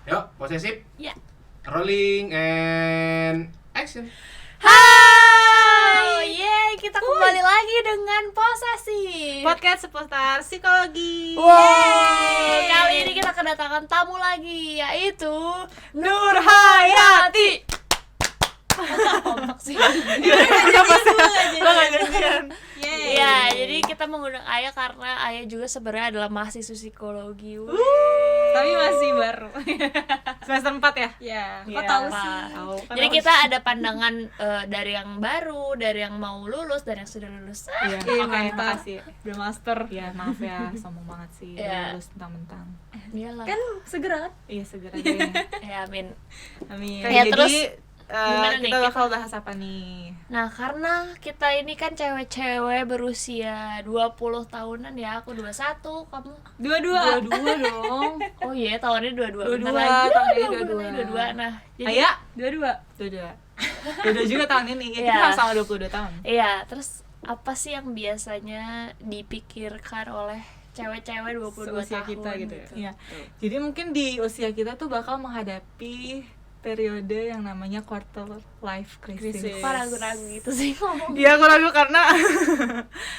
Yuk, posesif. Ya. Rolling and action. Hai, yeay, kita kembali lagi dengan Posesif Podcast seputar psikologi. Wow, kali ini kita kedatangan tamu lagi, yaitu Nur Hayati. Kompak sih. Lo gak janjian. Iya, jadi kita mengundang Ayah karena Ayah juga sebenarnya adalah mahasiswa psikologi. Tapi masih baru. Semester 4 ya? Ya, kok Iya. tahu sih? Tahu. Jadi kita ada pandangan dari yang baru, dari yang mau lulus, dan yang sudah lulus. Iya, Iya, oke, mantap. makasih. Udah master. Iya, maaf ya, sombong banget sih. Iya. Udah lulus mentang-mentang. Iyalah. Kan segera kan? Iya, segera deh. Ya, amin. Amin. Ya, Jadi, terus gimana nih, kita kita- bakal bahas apa nih? Nah, karena kita ini kan cewek-cewek berusia 20 tahunan ya, aku 21, kamu? Dua-dua. Dua dong. Oh iya, tahunnya 22. Bentar 22, lagi. tahun ini Bentar 22. lagi 22. Nah, jadi Ayah? Dua-dua. Dua-dua. Dua-dua juga tahun ini. Ya, kita Iya. sama-sama 22 tahun. iya, terus apa sih yang biasanya dipikirkan oleh cewek-cewek 22 Seusia tahun kita gitu ya? Iya. Jadi mungkin di usia kita tuh bakal menghadapi periode yang namanya quarter life crisis. Crisis. Kok ragu-ragu gitu sih ngomong? Iya, aku ragu karena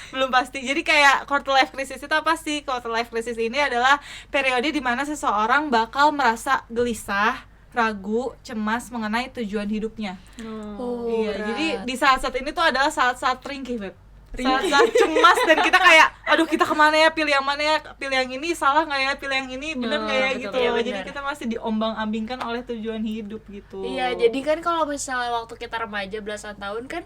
belum pasti. Jadi kayak quarter life crisis itu apa sih? Quarter life crisis ini adalah periode di mana seseorang bakal merasa gelisah, ragu, cemas mengenai tujuan hidupnya. Oh, Iya, berat. jadi di saat-saat ini tuh adalah saat-saat ringkih, Beb. Saat-saat cemas dan kita kayak, aduh kita kemana ya, pilih yang mana ya, pilih yang ini salah nggak ya, pilih yang ini bener nggak ya, betul, gitu iya, loh. bener. Jadi kita masih diombang-ambingkan oleh tujuan hidup gitu. Iya, jadi kan kalau misalnya waktu kita remaja belasan tahun kan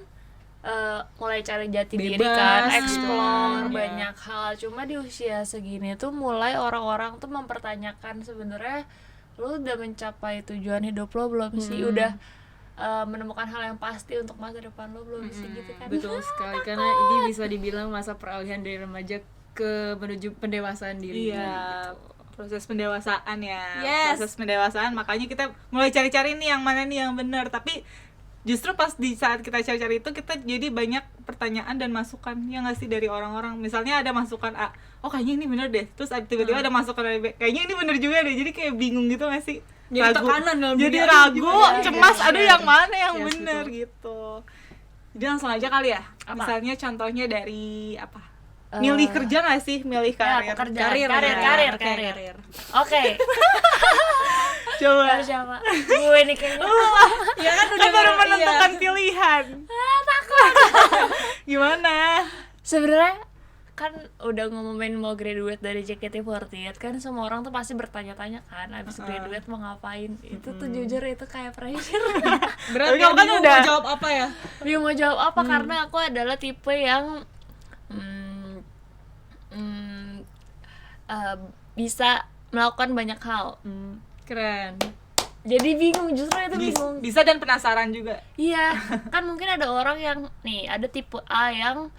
mulai cari jati diri Bebas, kan, gitu. explore Iya. banyak hal. Cuma di usia segini tuh mulai orang-orang tuh mempertanyakan sebenarnya lu udah mencapai tujuan hidup lo belum sih? Udah menemukan hal yang pasti untuk masa depan lo belum sih gitu kan? Betul sekali, karena ini bisa dibilang masa peralihan dari remaja ke menuju pendewasaan diri. Iya, proses pendewasaan ya. Yes. Proses pendewasaan, makanya kita mulai cari-cari nih yang mana nih yang benar. Tapi justru pas di saat kita cari-cari itu, kita jadi banyak pertanyaan dan masukan yang nggak sih dari orang-orang. Misalnya ada masukan A, oh kayaknya ini bener deh. Terus tiba-tiba ada masukan dari B, kayaknya ini bener juga deh. Jadi kayak bingung gitu nggak sih? Jadi tekanan dalam jadi diri. ragu, Iya, cemas, iya, aduh iya. yang mana yang Yes, bener betul. gitu. Jadi langsung aja kali ya. Apa? Misalnya contohnya dari apa? Milih kerja nggak sih? Milih Ya, karir. pekerjaan, Karir, karir. Oke, Karir. Oke, Coba. harus siapa? Gue nih kayaknya. Ya kan Kan baru menentukan iya. pilihan. Gimana? Sebenarnya kan udah ngomongin mau graduate dari JKT48 kan semua orang tuh pasti bertanya-tanya kan abis graduate mau ngapain. Itu tuh jujur itu kayak pressure. Berat Tapi ya, kamu kan bingung udah- mau jawab apa ya? Bingung mau jawab apa karena aku adalah tipe yang bisa melakukan banyak hal. Keren. Jadi bingung, justru itu bingung. Bisa dan penasaran juga. Iya, kan mungkin ada orang yang nih ada tipe A yang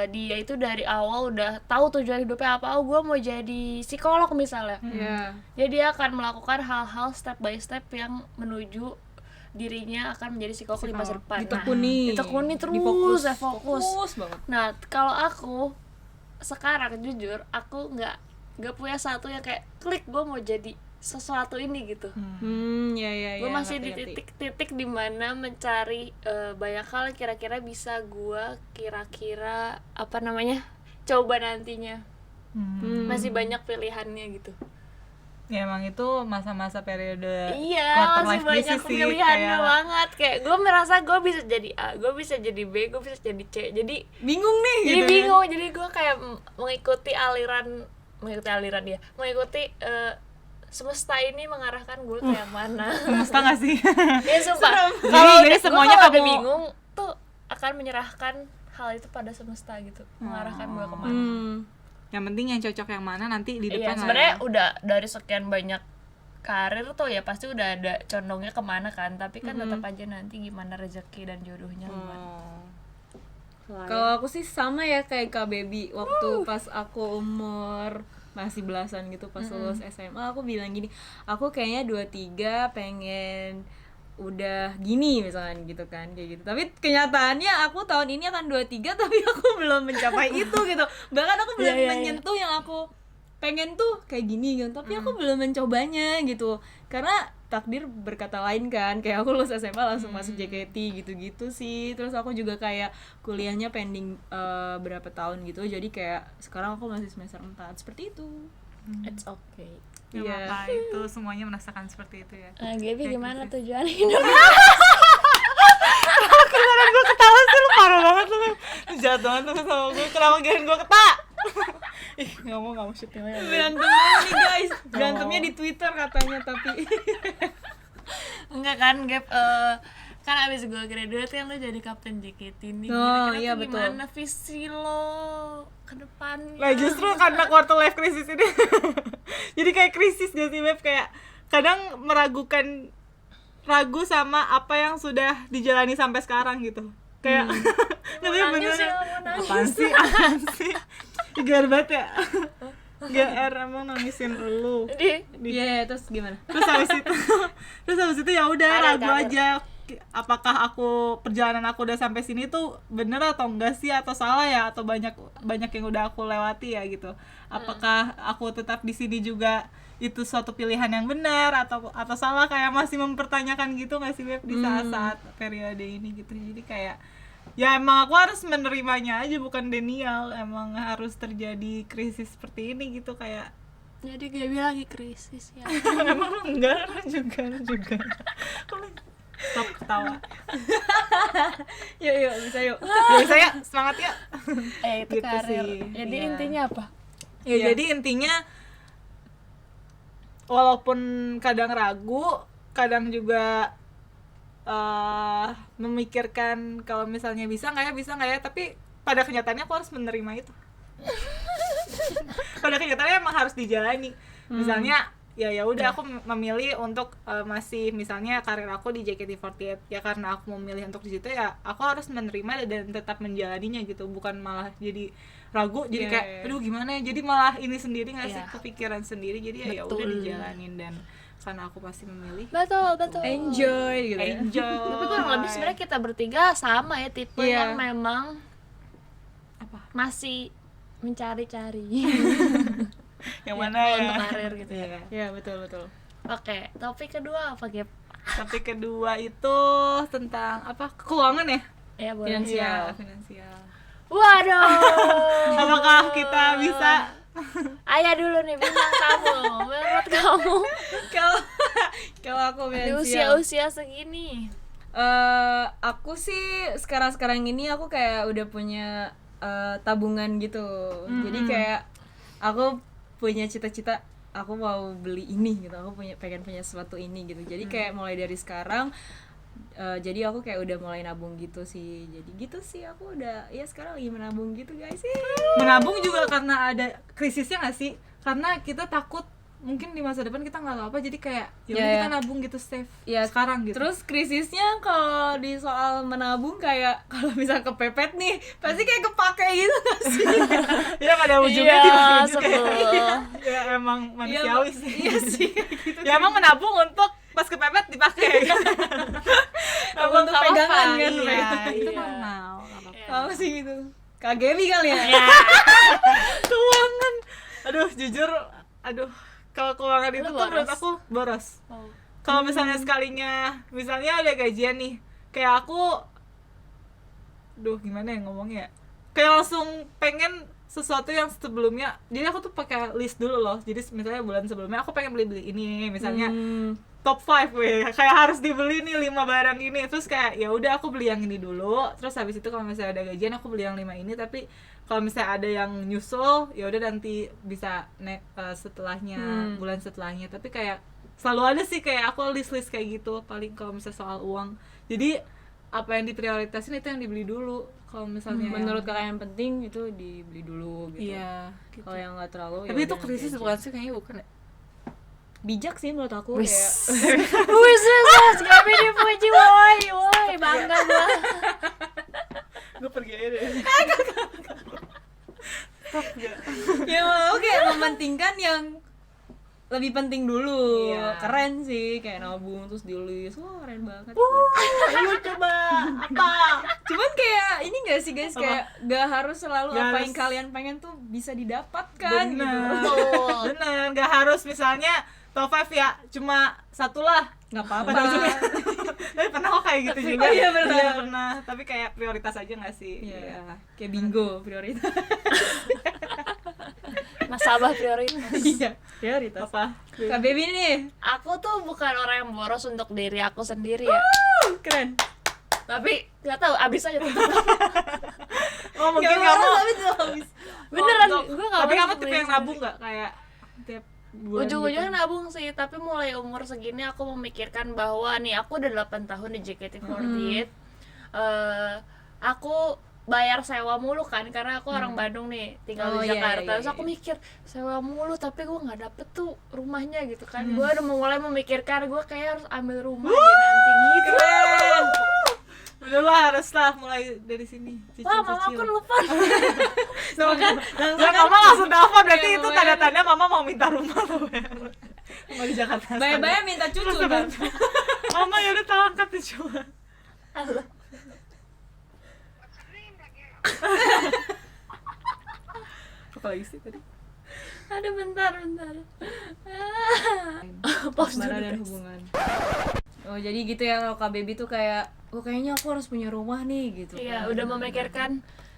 dia itu dari awal udah tahu tujuan hidupnya apa. Oh, gue mau jadi psikolog misalnya. Iya. Jadi dia akan melakukan hal-hal step by step yang menuju dirinya akan menjadi psikolog di masa depan. Ditekuni. Nah, ditekuni terus, Difokus. ya fokus. Fokus banget. Nah, kalau aku sekarang jujur aku nggak punya satu yang kayak klik gue mau jadi sesuatu ini gitu. Ya. Gue masih di ngerti. titik-titik dimana mencari banyak hal kira-kira bisa gue kira-kira apa namanya coba nantinya. Masih banyak pilihannya gitu. Ya emang itu masa-masa periode Iya, quarter masih life banyak crisis sih, pilihannya kayak- banget. Kayak gue merasa gue bisa jadi A, gue bisa jadi B, gue bisa jadi C. Jadi Bingung nih jadi gitu. bingung. Jadi gue kayak mengikuti aliran dia, mengikuti semesta ini mengarahkan gue ke yang mana. Semesta nggak sih? Ya sumpah. Jadi semuanya kalau udah kamu- bingung tuh akan menyerahkan hal itu pada semesta gitu, mengarahkan gue kemana. Yang penting yang cocok yang mana nanti di Iya, depan lah sebenarnya ya. udah dari sekian banyak karir tuh ya pasti udah ada condongnya kemana kan, tapi kan tetap aja nanti gimana rezeki dan jodohnya gimana. Kalau aku sih sama ya kayak Kak Baby waktu pas aku umur masih belasan gitu pas lulus SMA aku bilang gini, aku kayaknya 23 pengen udah gini misalkan gitu kan kayak gitu. Tapi kenyataannya aku tahun ini akan 23 tapi aku belum mencapai itu gitu. Bahkan aku belum menyentuh yang aku pengen tuh kayak gini kan, tapi aku belum mencobanya gitu karena takdir berkata lain kan. Kayak aku lulus SMA langsung masuk JKT gitu-gitu sih. Terus aku juga kayak kuliahnya pending berapa tahun gitu, jadi kayak sekarang aku masih semester 4 seperti itu. It's okay. Gak apa-apa, itu semuanya merasakan seperti itu ya. Nah, Gaby Kayak gimana gitu tujuan hidup? Kemarin gue ketawa sih, lu parah banget lu. Lu jahat banget lu sama gue, kenapa giliran gue ketawa? Ih, gak mau syuting aja. Berantemnya nih guys, berantemnya di Twitter katanya tapi Enggak kan, Gap, kan abis gue graduate kan lo jadi kapten JKT nih. Oh, Kira-kira iya, tuh betul. gimana visi lo ke depannya? Nah justru karena quarter life crisis ini jadi kayak krisis gak sih Beb, kayak kadang ragu sama apa yang sudah dijalani sampai sekarang gitu, kayak Mau nangis ya, mau nangis. apaan sih GR banget ya. GR emang nangisin lu. iya, terus gimana? Terus habis itu ya udah Karir, ragu karir. aja apakah perjalanan aku udah sampai sini tuh bener atau enggak sih, atau salah ya, atau banyak yang udah aku lewati ya gitu. Apakah aku tetap di sini juga itu suatu pilihan yang benar atau salah, kayak masih mempertanyakan gitu nggak sih Beb di saat-saat periode ini gitu. Jadi kayak ya emang aku harus menerimanya aja, bukan denial, emang harus terjadi krisis seperti ini gitu. Kayak Jadi Gaby lagi krisis ya. emang enggak juga stop ketawa. Yuk bisa yuk. Ya saya semangat ya. Itu Gitu karir. sih, Jadi iya. intinya apa? Ya jadi intinya walaupun kadang ragu, kadang juga memikirkan kalau misalnya bisa nggak ya, tapi pada kenyataannya aku harus menerima itu. Pada kenyataannya emang harus dijalani. Misalnya ya udah aku memilih untuk masih misalnya karir aku di JKT48, ya karena aku memilih untuk di situ, ya aku harus menerima dan tetap menjalaninya gitu, bukan malah jadi ragu, jadi kayak aduh gimana ya, jadi malah ini sendiri nggak sih, kepikiran sendiri. Jadi ya udah dijalanin, dan karena aku pasti memilih Betul. Enjoy gitu ya. enjoy. Tapi kurang lebih sebenarnya kita bertiga sama ya, tipe Iya. yang memang Apa? masih mencari-cari Yang mana kalau ya? untuk karir gitu ya. Iya, betul. Oke, topik kedua apa, Gap? Tapi kedua itu tentang apa? Keuangan ya? Ya boleh. Finansial. Iya, finansial. Waduh. Apakah kita bisa? Ayah dulu nih, bintang kamu. Menurut kamu Kalau aku di finansial, usia segini? aku sih sekarang ini aku kayak udah punya tabungan gitu. Jadi kayak aku punya cita-cita aku mau beli ini gitu, aku pengen punya sesuatu ini gitu. Jadi kayak mulai dari sekarang jadi aku kayak udah mulai nabung gitu sih. Jadi gitu sih, aku udah ya sekarang lagi menabung gitu guys sih. Menabung juga karena ada krisisnya nggak sih? Karena kita takut mungkin di masa depan kita nggak tahu apa, jadi kayak ya udah kita nabung gitu, save sekarang gitu. Terus krisisnya kalau di soal menabung kayak kalau misal kepepet nih pasti kayak kepake gitu nggak sih? ya pada ujungnya Iya, gitu kayak sebel. ya emang manusiawi sih. Iya sih kayak gitu. Ya emang menabung untuk pas kepepet dipakai. Untuk pegangan kan, Iya, pegangan. itu normal. nggak apa-apa. Apa sih gitu? KGB kali ya? Keuangan, aduh jujur, kalau keuangan itu tuh boros? menurut aku boros. Oh. Kalau misalnya sekalinya, misalnya ada gajian nih, kayak aku, gimana ya ngomongnya, kayak langsung pengen sesuatu yang sebelumnya. Jadi aku tuh pakai list dulu loh. Jadi misalnya bulan sebelumnya aku pengen beli ini, misalnya top 5 kayak harus dibeli nih 5 barang ini. Terus kayak ya udah aku beli yang ini dulu. Terus habis itu kalau misalnya ada gajian aku beli yang 5 ini. Tapi kalau misalnya ada yang nyusul, ya udah nanti bisa setelahnya, bulan setelahnya. Tapi kayak selalu ada sih kayak aku list kayak gitu, paling kalau misalnya soal uang. Jadi apa yang diprioritasin itu yang dibeli dulu. Kalau misalnya Menurut kakak yang penting itu dibeli dulu gitu. iya gitu. Kalau yang nggak terlalu Tapi ya itu udah krisis nanti aja. bukan sih, kayaknya bukan ya? Bijak sih menurut aku Wis. kayak Wis, Gaby dipuji, woi, bangga gua. Gue pergi aja deh. ya mau kayak mementingkan yang lebih penting dulu. Iya. Keren sih, kayak nabung terus di-list. Wah, keren banget. Lu coba apa? Cuman kayak ini gak sih guys, Apa? kayak gak harus selalu Gak apa harus. yang kalian pengen tuh bisa didapatkan gitu. Bener, bener, nggak harus misalnya top 5 ya, cuma satu lah, nggak apa-apa. Tapi pernah kok kayak gitu juga. iya, bener. Iya, pernah. Tapi kayak prioritas aja nggak sih? Iya, kayak bingo prioritas. Nasabah prioritas. Iya, prioritas. Apa? Kak Baby nih, Aku tuh bukan orang yang boros untuk diri aku sendiri ya. keren. Tapi nggak tahu, abis aja tuh. Oh mungkin Gak kamu. boros, tapi tuh habis. Beneran, Oh, gue nggak tapi boros kamu untuk tipe diri yang sendiri. nabung nggak kayak tiap bulan? Ujung-ujungnya gitu? nabung sih, tapi mulai umur segini aku memikirkan bahwa nih aku udah 8 tahun di JKT48. Aku bayar sewa mulu kan, karena aku orang Bandung nih, tinggal Oh, di iya, Jakarta. iya, Terus aku iya. mikir sewa mulu, tapi gue nggak dapet tuh rumahnya gitu kan. Gue udah mulai memikirkan gue kayak harus ambil rumah deh nanti gitu. Keren. Udah lah, harus lah mulai dari sini. Wah, mama aku nelfon. Sama kan, Ya, mama langsung telepon, berarti Iya, itu mama. tanda-tanda mama mau minta rumah tuh. Mau di Jakarta. bayar-bayar minta cucu kan. Mama ya udah tahu angkat tuh cuma. Halo. Apa lagi sih tadi? Aduh, bentar. Pause Asmara dulu, dan guys. hubungan. Oh, jadi gitu ya kalau Kak Baby tuh kayak, oh kayaknya aku harus punya rumah nih gitu. Iya, kan. udah memikirkan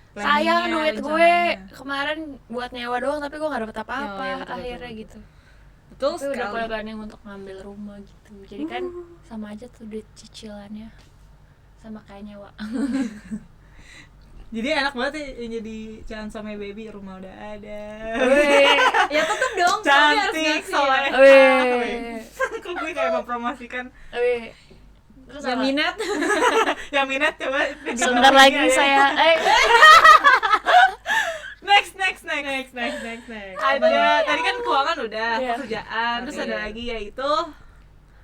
Planningnya, sayang duit gue rencananya. kemarin buat nyewa doang tapi gue gak dapet apa-apa Iya, betul, akhirnya betul, gitu. Betul Tapi udah sekali. mulai planning untuk ngambil rumah gitu. Jadi kan sama aja tuh duit cicilannya sama kayak nyewa. Jadi enak banget ya yang jadi calon suami baby, rumah udah ada. Wih, Ya tetep dong, suami harus Cantik ngasih ya. soalnya. wih, Kok gue kayak mempromosikan wih. Terus Yang apa? minat. yang minat coba di Sebentar bawah lagi ini ya. saya Next. Next. Ada tadi kan keuangan udah, Iya. pekerjaan, terus Oke. ada lagi yaitu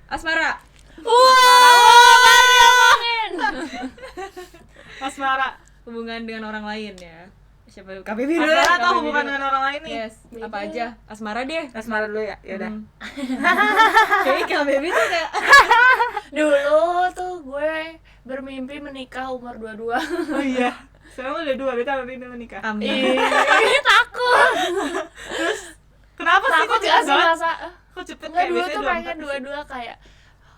Asmara. asmara. Hubungan dengan orang lain ya. Siapa dulu? Kak Baby dulu. Asmara Kak atau Baby hubungan dulu. dengan orang lain nih? Yes, apa aja. Asmara deh. Asmara dulu ya, yaudah. Kayaknya Kak Baby tuh kayak dulu tuh gue bermimpi menikah umur 22. Oh iya, sekarang udah 2, berarti tahun ini menikah. amin. Ih, takut. Kenapa sih Takut kok gak cepet sih banget? masa? Kok cepet Enggak, kayak dulu biasanya tuh 24 pengen sih? dua-dua kayak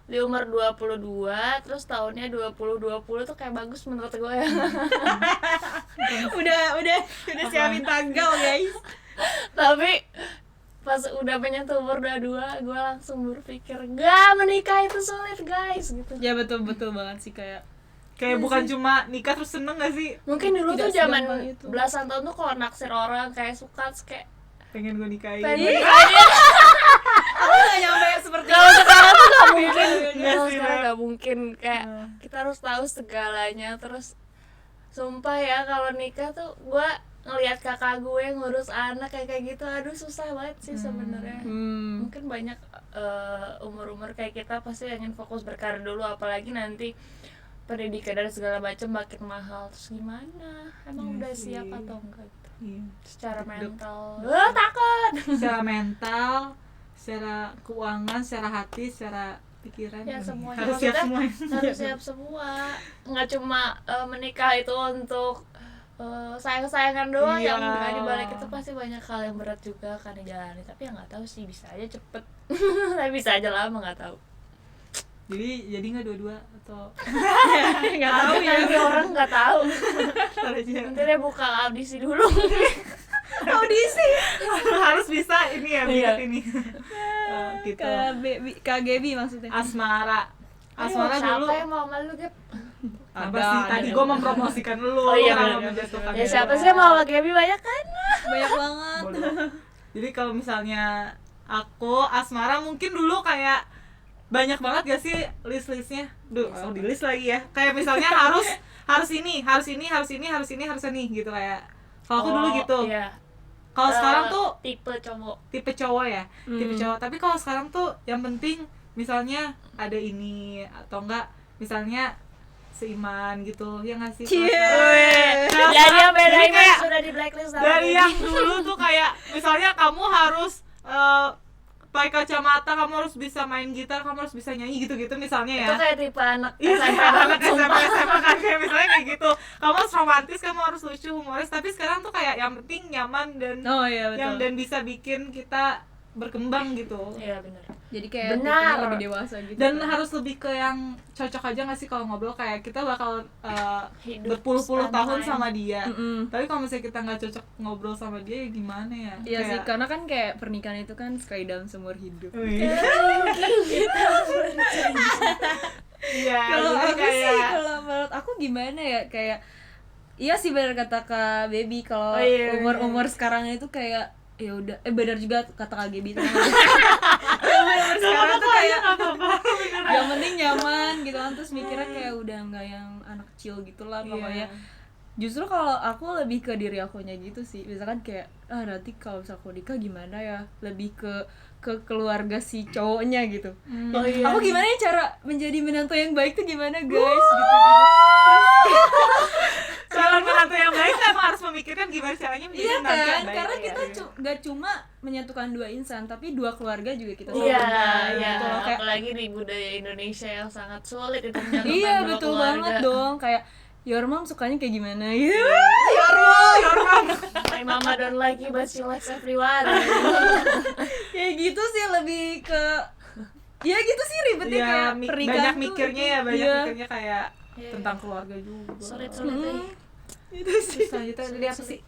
di umur 22, terus tahunnya 2020 tuh kayak bagus menurut gue ya. udah siapin tanggal, guys. Tapi pas udah menyentuh umur 22, gue langsung berpikir, gak, menikah itu sulit guys gitu. Ya betul banget sih kayak Kayak bukan cuma nikah terus seneng gak sih? Mungkin dulu Tidak tuh zaman segampang itu. belasan tahun tuh kalau naksir orang kayak suka terus kayak Pengen gue nikahin. pengen aku gak nyampe seperti kalau sekarang tuh gak mungkin. Iya Kalau sih, sekarang Beb. gak mungkin kayak kita harus tahu segalanya. Terus sumpah ya kalau nikah tuh gue ngelihat kakak gue ngurus anak kayak gitu, aduh susah banget sih sebenarnya. Mungkin banyak umur-umur kayak kita pasti ingin fokus berkarir dulu, apalagi nanti pendidikan dan segala macam makin mahal. Terus gimana? Emang Iya udah sih. siap atau enggak gitu? Iya. Secara Deg-deg. mental. Takut. Secara mental, secara keuangan, secara hati, secara pikiran. Ya semuanya. Harus siap Maksudnya semua. harus siap semua. Nggak cuma menikah itu untuk sayang-sayangan doang, Iya. yang di balik itu pasti banyak hal yang berat juga kan dijalani. Tapi ya nggak tahu sih, bisa aja cepet. Tapi bisa aja lama, nggak tahu. Jadi nggak dua-dua atau nggak tahu ya. Nanti orang nggak tahu. ntar aja. Nanti dia buka audisi dulu. Audisi. Harus bisa ini ya, Iya. bikin ini. Gitu. Kak Gaby maksudnya. Asmara. Asmara Ayo, dulu. siapa yang mau sama lu, Gap? Apa sih? Tadi gue mempromosikan lu. Oh iya, kenapa bener. menjatuhkan Ya diri siapa lu? sih yang mau sama Gaby, banyak kan? Banyak banget. Bodoh. Jadi kalau misalnya aku Asmara mungkin dulu kayak banyak banget gak sih list-listnya? Duh, so di list lagi ya. Kayak misalnya harus ini gitu kayak. Kalau aku dulu gitu. Iya. Kalau sekarang tuh tipe cowok. tipe cowok ya, tipe cowok. Tapi kalau sekarang tuh yang penting misalnya ada ini atau enggak misalnya seiman gitu, ya nggak sih? Kalau sekarang- Kalau Jadi yang sekarang- bedain jadi kayak sudah di blacklist sama dari Gaby. yang dulu tuh kayak misalnya kamu harus pakai kacamata, kamu harus bisa main gitar, kamu harus bisa nyanyi gitu-gitu misalnya ya. Itu kayak tipe anak Iya, SMP kayak banget anak SMP sumpah. SMA kan kayak misalnya kayak gitu. Kamu harus romantis, kamu harus lucu, humoris, tapi sekarang tuh kayak yang penting nyaman dan Oh iya betul. yang dan bisa bikin kita berkembang gitu. Iya benar. Jadi kayak Benar. tipenya lebih dewasa gitu. Dan kan. harus lebih ke yang cocok aja nggak sih kalau ngobrol, kayak kita bakal Hidup berpuluh-puluh sepanjang tahun time. sama dia. Mm-mm. Tapi kalau misalnya kita nggak cocok ngobrol sama dia ya gimana ya? Iya sih, Kayak- karena kan kayak pernikahan itu kan sekali dalam seumur hidup. Wih. Iya, Kalau jadi aku sih, kayak kalau menurut aku gimana ya, kayak iya sih benar kata Kak Baby, kalau Oh, iya, umur sekarang itu kayak ya udah benar juga kata Kak Gaby itu. Umur sekarang tuh kayak yang penting nyaman gitu kan, terus mikirnya kayak udah nggak yang anak kecil gitulah pokoknya. Justru kalau aku lebih ke diri akunya gitu sih, misalkan kayak nanti kalau misalnya aku nikah gimana ya, lebih ke keluarga si cowoknya gitu. Oh, iya. Aku gimana ya cara menjadi menantu yang baik tuh gimana guys gitu. calon menantu yang baik emang harus memikirkan gimana caranya menjadi Iya menantu kan, yang baik. karena Iya, kita iya. nggak cuma menyatukan dua insan, tapi dua keluarga juga kita Iya, satukan, iya. gitu loh. Kayak Apalagi di budaya Indonesia yang sangat sulit itu menyatukan iya dua betul keluarga. banget dong, kayak your mom sukanya kayak gimana gitu. Your mom. My mama don't like you but she likes everyone. Kayak gitu sih, lebih ke ya gitu sih ribetnya Iya, kayak pernikahan banyak tuh. mikirnya ya, banyak Iya. mikirnya kayak Iya. tentang keluarga juga. Sulit-sulit Hmm. deh. Itu sih. Terus selanjutnya tadi apa sih?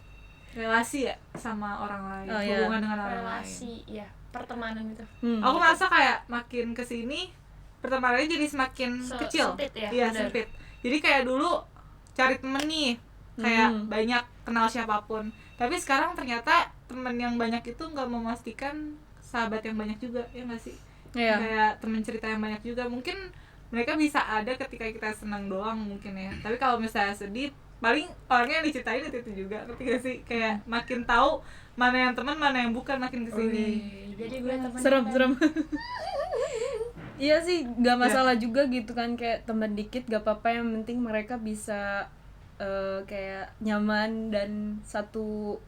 Relasi ya sama orang lain, Oh, iya. hubungan dengan orang lain. Relasi, ya, pertemanan itu. Aku merasa kayak makin kesini pertemanannya jadi semakin kecil. Sempit ya, Iya, benar. sempit. Jadi kayak dulu cari temen nih, kayak banyak kenal siapapun. Tapi sekarang ternyata temen yang banyak itu nggak memastikan sahabat yang banyak juga, ya nggak sih? Iya. Kayak temen cerita yang banyak juga. Mungkin mereka bisa ada ketika kita senang doang mungkin ya. Tapi kalau misalnya sedih, paling orangnya yang diceritain itu juga. Ngerti gak sih? Kayak makin tahu mana yang teman, mana yang bukan makin kesini. Jadi gue temen serem. Iya sih, nggak masalah juga gitu kan, kayak teman dikit gak apa-apa, yang penting mereka bisa kayak nyaman dan satu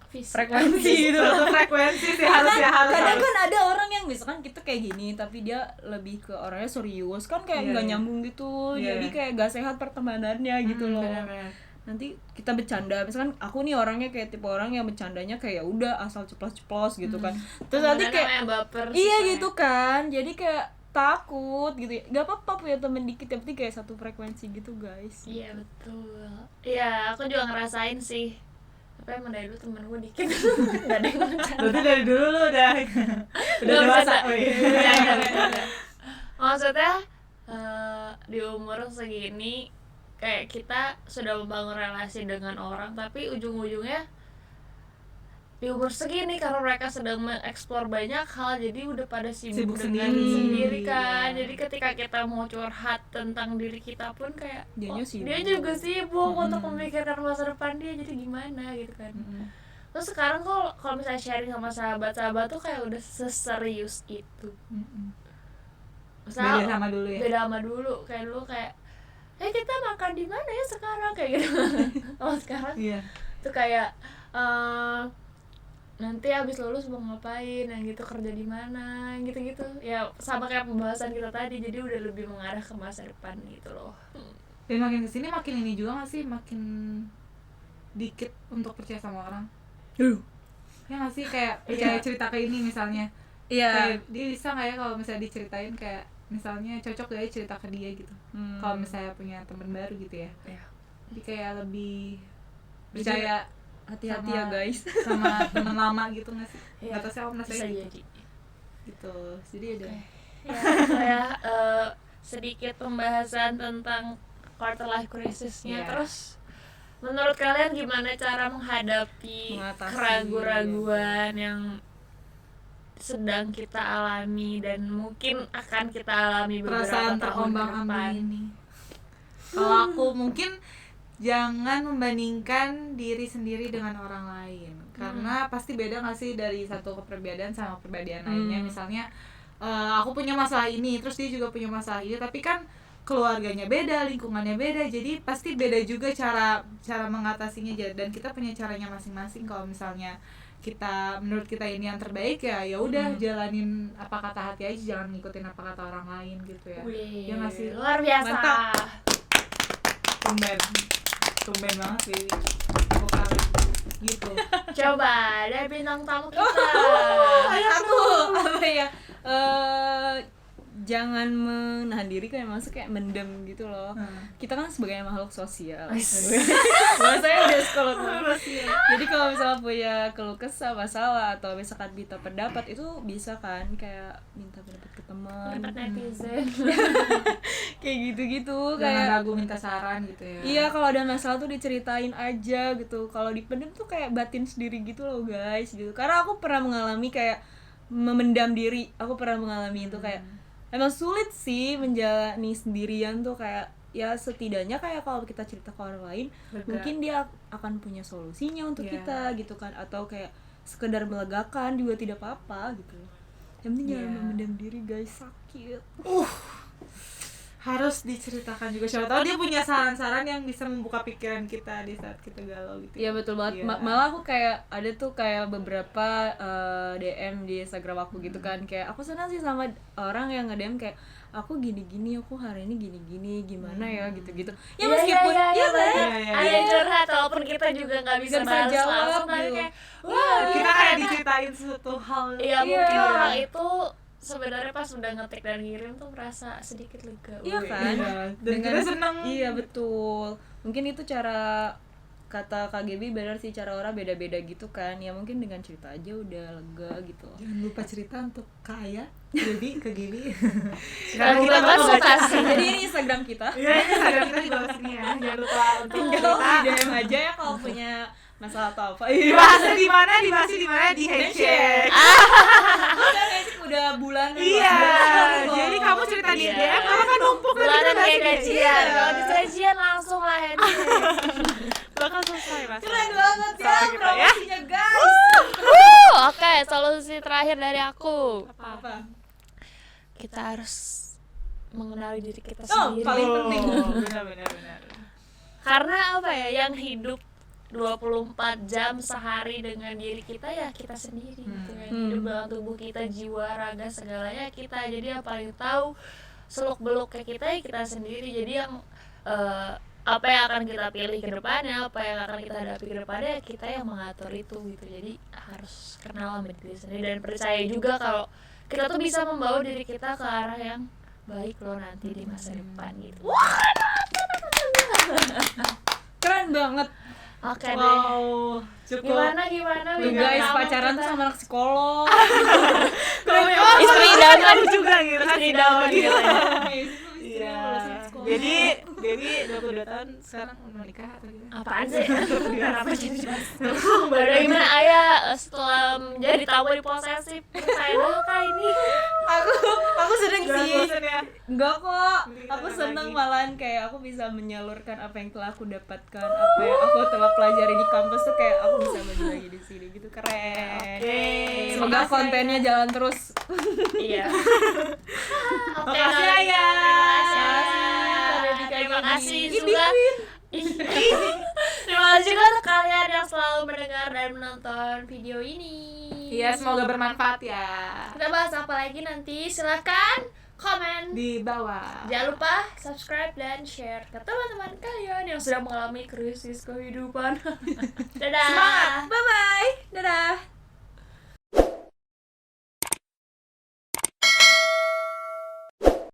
frekuensi gitu. Satu frekuensi sih harus ya, harus. Kadang harus. kan ada orang yang misalkan kita kayak gini tapi dia lebih ke orangnya serius kan, kayak Iya, nggak iya. nyambung gitu. Iya, Jadi iya. kayak gak sehat pertemanannya gitu loh. Benar-benar. Nanti kita bercanda, misalkan aku nih orangnya kayak tipe orang yang bercandanya kayak udah asal ceplos-ceplos gitu kan. Terus nanti kayak baper. iya gitu kan, jadi kayak takut gitu ya. Gak apa-apa punya temen dikit, yang penting kayak satu frekuensi gitu guys. Iya betul. Iya, aku juga ngerasain sih. Tapi emang dari dulu temen gue dikit. Gak ada yang bercanda. Berarti dari dulu lu udah dewasa. Oh, iya. Bercanda. Maksudnya di umur segini kayak kita sudah membangun relasi dengan orang, tapi ujung-ujungnya di umur segini karena mereka sedang mengeksplor banyak hal, jadi udah pada sibuk dengan sendiri. sendiri kan. Iya. Jadi ketika kita mau curhat tentang diri kita pun kayak Dianya sibuk. dia juga sibuk untuk memikirkan masa depan dia, jadi gimana gitu kan. Terus sekarang kalau misalnya sharing sama sahabat-sahabat tuh kayak udah seserius itu. Misal, Beda sama dulu ya. beda sama dulu. Kayak dulu kayak kita makan di mana ya sekarang kayak gitu. Oh sekarang Iya. tuh kayak nanti abis lulus mau ngapain, yang gitu kerja di mana, yang gitu-gitu ya, sama kayak pembahasan kita tadi. Jadi udah lebih mengarah ke masa depan gitu loh. Dan makin kesini makin ini juga nggak sih, makin dikit untuk percaya sama orang. Ya nggak sih, kayak percaya cerita ke ini misalnya. Iya. Kayak dia bisa nggak ya kalau misalnya diceritain, kayak misalnya cocok gak ya cerita ke dia gitu. Kalau misalnya punya teman baru gitu ya. Iya. Jadi kayak lebih percaya Hati-hati sama- ya guys. sama teman lama gitu nggak sih? Iya, Nggak tahu sih, aku merasa bisa gitu. jadi. Gitu. Jadi ada. Ya, saya sedikit pembahasan tentang quarter life crisisnya. Iya. Terus menurut kalian gimana cara menghadapi Mengatasi, keraguan-raguan yang sedang kita alami dan mungkin akan kita alami beberapa Perasaan tahun ke terombang-ambing depan? ini. Kalau aku mungkin jangan membandingkan diri sendiri dengan orang lain, karena pasti beda nggak sih dari satu kepribadian sama kepribadian lainnya. Misalnya aku punya masalah ini, terus dia juga punya masalah ini, tapi kan keluarganya beda, lingkungannya beda, jadi pasti beda juga cara mengatasinya. Dan kita punya caranya masing-masing. Kalau misalnya menurut kita ini yang terbaik ya udah jalanin apa kata hati aja, jangan ngikutin apa kata orang lain gitu ya. Wih, Ya nggak sih? luar biasa. Mantap. tumben banget sih gitu. Coba dari bintang tamu kita. Aku apa ya, jangan menahan diri, kayak masuk kayak mendem gitu loh. Kita kan sebagai makhluk sosial. Bahasanya udah psikolog. Jadi kalau misalnya punya keluh kesah, masalah, atau misalkan minta pendapat, itu bisa kan kayak minta pendapat ke teman. Pendapat netizen. Kayak gitu-gitu, Jangan kayak ragu minta saran gitu ya. iya, kalau ada masalah tuh diceritain aja gitu. Kalau dipendam tuh kayak batin sendiri gitu loh guys gitu. Karena aku pernah mengalami kayak memendam diri. Aku pernah mengalami itu kayak emang sulit sih menjalani sendirian tuh, kayak ya setidaknya kayak kalau kita cerita ke orang lain Lega. mungkin dia akan punya solusinya untuk Iya. kita gitu kan, atau kayak sekedar melegakan juga tidak apa-apa gitu. Yang penting jangan Iya. memendam diri guys, sakit. Harus diceritakan juga, siapa tahu dia punya saran-saran yang bisa membuka pikiran kita di saat kita galau gitu. Iya betul banget. Iya. Malah aku kayak ada tuh kayak beberapa DM di Instagram aku gitu kan, kayak aku senang sih sama orang yang nge-DM kayak aku gini-gini, aku hari ini gini-gini, gimana ya gitu-gitu. Ya meskipun iya, ya kan. Iya. ada yang curhat walaupun kita juga nggak bisa Nggak bisa balas jawab langsung, tapi gitu. kayak wah, Kita kayak diceritain suatu hal. iya, Iya. mungkin orang itu sebenarnya pas udah ngetik dan ngirim tuh merasa sedikit lega. Iya Wih. kan? Iya. Dan kita seneng. Iya betul. Mungkin itu cara, kata KGB benar sih, cara orang beda-beda gitu kan. Ya mungkin dengan cerita aja udah lega gitu. Jangan lupa cerita untuk Kaya, Gaby, ke Gaby. Dan kita konsultasi. Jadi ini Instagram kita. Iya, ini Instagram kita di bawah sini ya. Jangan lupa untuk Tinggal cerita. di DM aja ya kalau punya masalah atau apa. Dibahas di mana? Dibahas di mana? Di handshake. Udah kayaknya udah bulan. Iya. Jadi kamu cerita di Iya. DM, kamu kan numpuk kan Bulanan kita bahas kayak di gajian. Iya. Kalau di gajian langsung lah handshake. Bakal selesai mas. Keren banget ya Salah kita ya. promosinya guys. Oke, solusi terakhir dari aku. Apa? Kita harus mengenali diri kita Oh, sendiri. paling penting. Benar. Karena apa ya, yang hidup 24 jam sehari dengan diri kita ya kita sendiri gitu ya. Hidup dengan tubuh kita, jiwa, raga, segalanya kita. Jadi yang paling tahu seluk-beluknya kita ya kita sendiri. Jadi yang apa yang akan kita pilih ke depannya, apa yang akan kita hadapi ke depannya, kita yang mengatur itu gitu. Jadi harus kenal sama diri sendiri dan percaya juga kalau kita tuh bisa membawa diri kita ke arah yang baik loh nanti di masa depan gitu. Keren banget. Oke deh. Wow, cukup. Gimana Lu bintang guys tamu pacaran tuh kita? sama anak psikolog. Istri idaman juga gitu kan. Istri idaman gitu. Iya. Jadi 22 tahun sekarang menikah atau gimana? Apaan sih? Kenapa jadi bahas? Baru gimana Ayah setelah menjadi tamu di posesif saya kah ini? Aku seneng Jangan sih. bosan ya. Enggak kok. Berikan Aku lagi. seneng malahan kayak aku bisa menyalurkan apa yang telah aku dapatkan, apa yang aku telah pelajari di kampus tuh kayak aku bisa berbagi di sini gitu. Keren. Oke. Semoga Makasih, kontennya jalan terus. Iya. Oke, Makasih, kalau Ayah. gitu, terima kasih juga. Terima kasih juga untuk kalian yang selalu mendengar dan menonton video ini. Iya, semoga bermanfaat ya. Kita bahas apa lagi nanti? Silakan komen. Di bawah. Jangan lupa subscribe dan share ke teman-teman kalian yang sedang mengalami krisis kehidupan. Dadah. Semangat. Bye bye. Dadah.